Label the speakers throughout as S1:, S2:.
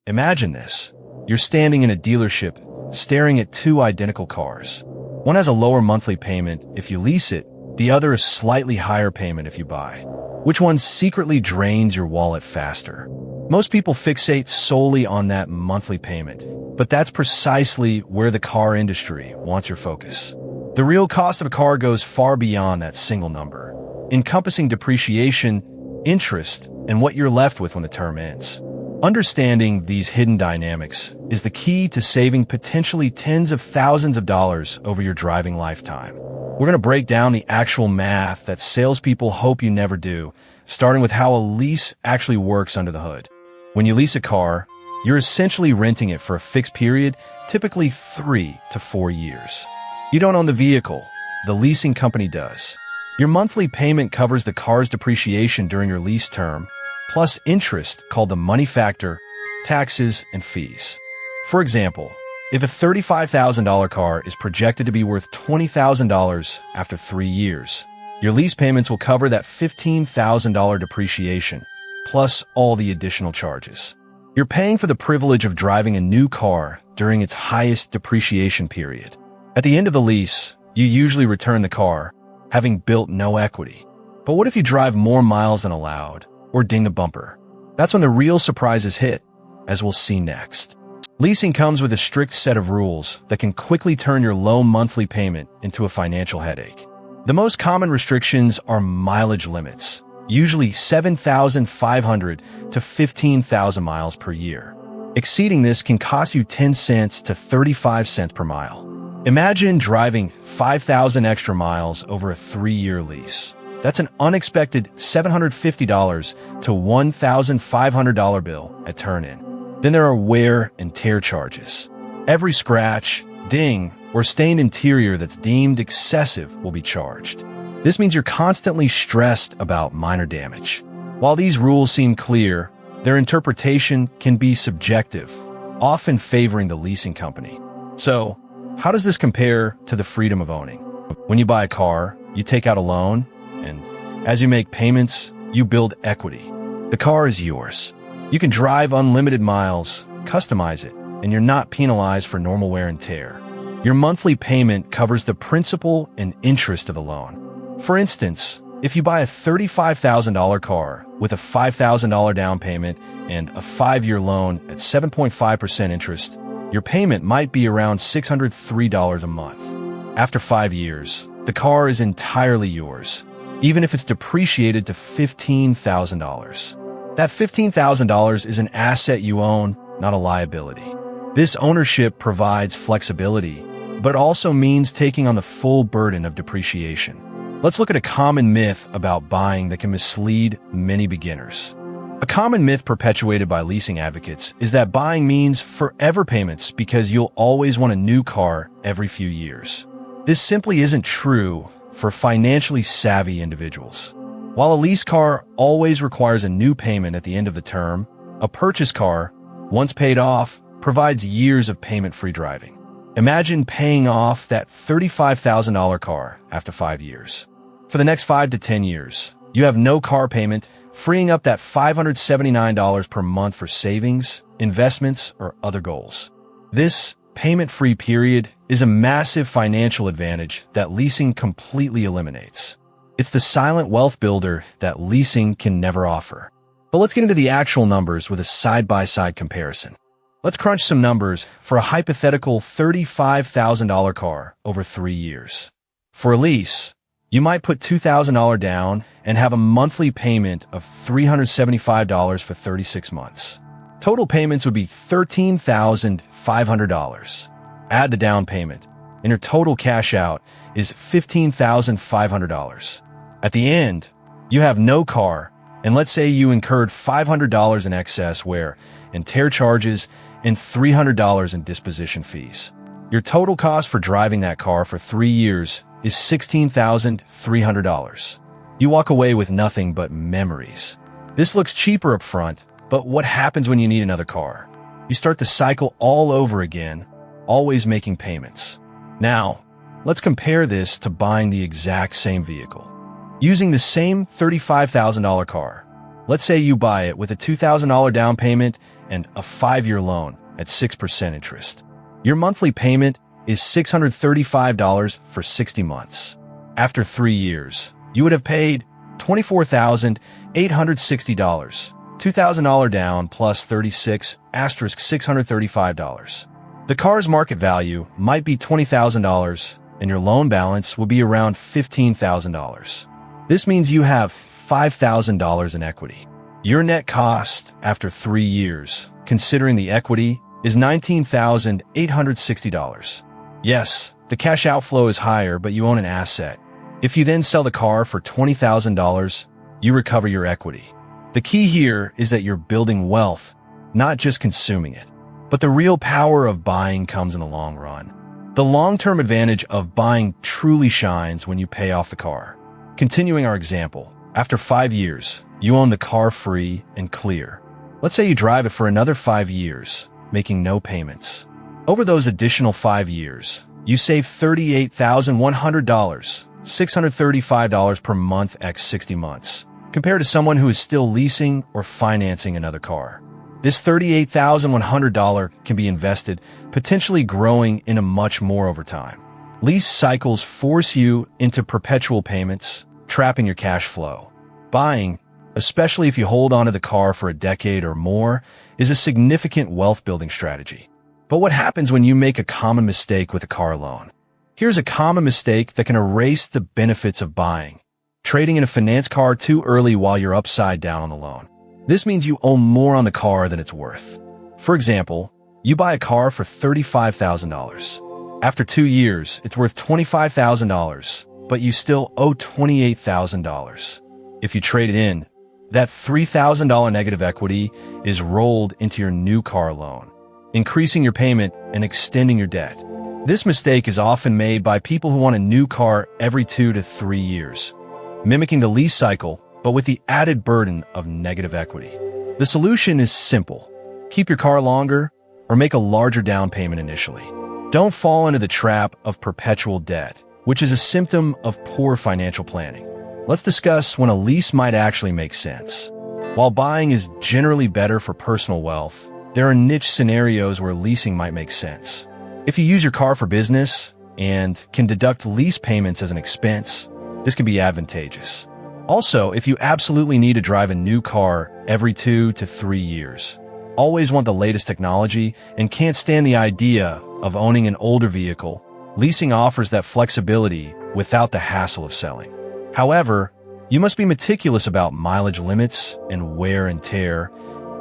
S1: Imagine this. You're standing in a dealership, staring at two identical cars. One has a lower monthly payment if you lease it, the other a slightly higher payment if you buy. Which one secretly drains your wallet faster? Most people fixate solely on that monthly payment, but that's precisely where the car industry wants your focus. The real cost of a car goes far beyond that single number, encompassing depreciation, interest, and what you're left with when the term ends. Understanding these hidden dynamics is the key to saving potentially tens of thousands of dollars over your driving lifetime. We're going to break down the actual math that salespeople hope you never do, starting with how a lease actually works under the hood. When you lease a car, you're essentially renting it for a fixed period, typically 3 to 4 years. You don't own the vehicle, the leasing company does. Your monthly payment covers the car's depreciation during your lease term, plus interest called the money factor, taxes, and fees. For example, if a $35,000 car is projected to be worth $20,000 after 3 years, your lease payments will cover that $15,000 depreciation, plus all the additional charges. You're paying for the privilege of driving a new car during its highest depreciation period. At the end of the lease, you usually return the car, having built no equity. But what if you drive more miles than allowed, or ding a bumper? That's when the real surprises hit, as we'll see next. Leasing comes with a strict set of rules that can quickly turn your low monthly payment into a financial headache. The most common restrictions are mileage limits, usually 7,500 to 15,000 miles per year. Exceeding this can cost you 10 cents to 35 cents per mile. Imagine driving 5,000 extra miles over a 3-year lease. That's an unexpected $750 to $1,500 bill at turn-in. Then there are wear and tear charges. Every scratch, ding, or stained interior that's deemed excessive will be charged. This means you're constantly stressed about minor damage. While these rules seem clear, their interpretation can be subjective, often favoring the leasing company. So, how does this compare to the freedom of owning? When you buy a car, you take out a loan, and as you make payments, you build equity. The car is yours. You can drive unlimited miles, customize it, and you're not penalized for normal wear and tear. Your monthly payment covers the principal and interest of the loan. For instance, if you buy a $35,000 car with a $5,000 down payment and a 5-year loan at 7.5% interest, your payment might be around $603 a month. After 5 years, the car is entirely yours, even if it's depreciated to $15,000. That $15,000 is an asset you own, not a liability. This ownership provides flexibility, but also means taking on the full burden of depreciation. Let's look at a common myth about buying that can mislead many beginners. A common myth perpetuated by leasing advocates is that buying means forever payments because you'll always want a new car every few years. This simply isn't true for financially savvy individuals. While a lease car always requires a new payment at the end of the term, a purchase car, once paid off, provides years of payment-free driving. Imagine paying off that $35,000 car after 5 years. For the next 5 to 10 years, you have no car payment, freeing up that $579 per month for savings, investments, or other goals. This payment-free period is a massive financial advantage that leasing completely eliminates. It's the silent wealth builder that leasing can never offer. But let's get into the actual numbers with a side-by-side comparison. Let's crunch some numbers for a hypothetical $35,000 car over 3 years. For a lease, you might put $2,000 down and have a monthly payment of $375 for 36 months. Total payments would be $13,500. Add the down payment, and your total cash out is $15,500. At the end, you have no car, and let's say you incurred $500 in excess wear and tear charges and $300 in disposition fees. Your total cost for driving that car for 3 years is $16,300. You walk away with nothing but memories. This looks cheaper up front, but what happens when you need another car? You start the cycle all over again, always making payments. Now, let's compare this to buying the exact same vehicle. Using the same $35,000 car, let's say you buy it with a $2,000 down payment and a 5-year loan at 6% interest. Your monthly payment is $635 for 60 months. After 3 years, you would have paid $24,860, $2,000 down plus $36,635. The car's market value might be $20,000 and your loan balance will be around $15,000. This means you have $5,000 in equity. Your net cost after 3 years, considering the equity, is $19,860. Yes, the cash outflow is higher, but you own an asset. If you then sell the car for $20,000, you recover your equity. The key here is that you're building wealth, not just consuming it. But the real power of buying comes in the long run. The long-term advantage of buying truly shines when you pay off the car. Continuing our example, after 5 years, you own the car free and clear. Let's say you drive it for another 5 years, making no payments. Over those additional 5 years, you save $38,100, $635 per month x 60 months, compared to someone who is still leasing or financing another car. This $38,100 can be invested, potentially growing into much more over time. Lease cycles force you into perpetual payments, trapping your cash flow. Buying, especially if you hold onto the car for a decade or more, is a significant wealth-building strategy. But what happens when you make a common mistake with a car loan? Here's a common mistake that can erase the benefits of buying: trading in a finance car too early while you're upside down on the loan. This means you owe more on the car than it's worth. For example, you buy a car for $35,000. After 2 years, it's worth $25,000, but you still owe $28,000. If you trade it in, that $3,000 negative equity is rolled into your new car loan, increasing your payment and extending your debt. This mistake is often made by people who want a new car every 2 to 3 years, mimicking the lease cycle, but with the added burden of negative equity. The solution is simple. Keep your car longer or make a larger down payment initially. Don't fall into the trap of perpetual debt, which is a symptom of poor financial planning. Let's discuss when a lease might actually make sense. While buying is generally better for personal wealth, there are niche scenarios where leasing might make sense. If you use your car for business and can deduct lease payments as an expense, this can be advantageous. Also, if you absolutely need to drive a new car every 2 to 3 years, always want the latest technology, and can't stand the idea of owning an older vehicle, leasing offers that flexibility without the hassle of selling. However, you must be meticulous about mileage limits and wear and tear,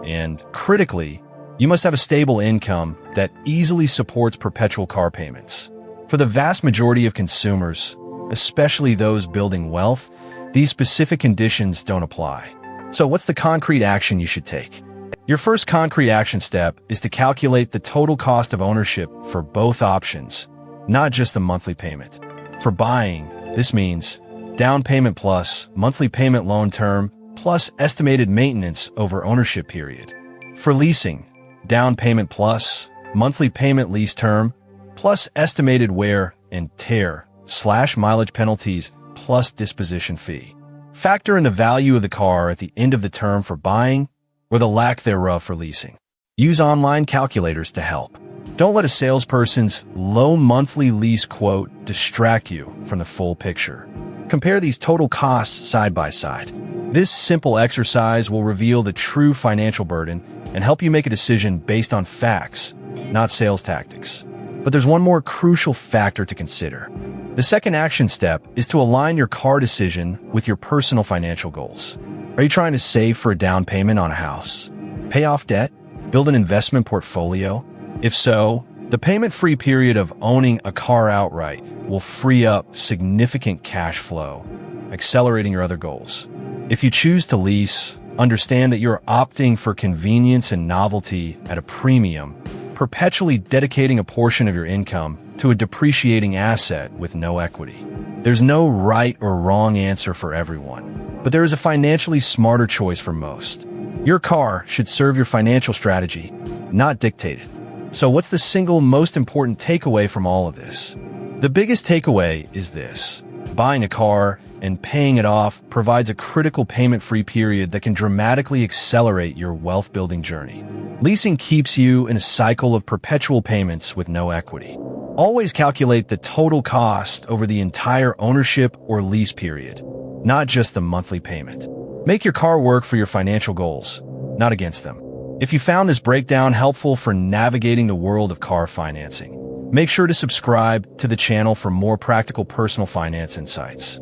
S1: and critically, you must have a stable income that easily supports perpetual car payments. For the vast majority of consumers, especially those building wealth, these specific conditions don't apply. So what's the concrete action you should take? Your first concrete action step is to calculate the total cost of ownership for both options, not just the monthly payment. For buying, this means down payment plus monthly payment loan term plus estimated maintenance over ownership period. For leasing, down payment plus monthly payment lease term plus estimated wear and tear / mileage penalties plus disposition fee. Factor in the value of the car at the end of the term for buying or the lack thereof for leasing. Use online calculators to help. Don't let a salesperson's low monthly lease quote distract you from the full picture. Compare these total costs side by side. This simple exercise will reveal the true financial burden and help you make a decision based on facts, not sales tactics. But there's one more crucial factor to consider. The second action step is to align your car decision with your personal financial goals. Are you trying to save for a down payment on a house? Pay off debt? Build an investment portfolio? If so, the payment-free period of owning a car outright will free up significant cash flow, accelerating your other goals. If you choose to lease, understand that you're opting for convenience and novelty at a premium, perpetually dedicating a portion of your income to a depreciating asset with no equity. There's no right or wrong answer for everyone, but there is a financially smarter choice for most. Your car should serve your financial strategy, not dictate it. So what's the single most important takeaway from all of this? The biggest takeaway is this: buying a car and paying it off provides a critical payment-free period that can dramatically accelerate your wealth-building journey. Leasing keeps you in a cycle of perpetual payments with no equity. Always calculate the total cost over the entire ownership or lease period, not just the monthly payment. Make your car work for your financial goals, not against them. If you found this breakdown helpful for navigating the world of car financing, make sure to subscribe to the channel for more practical personal finance insights.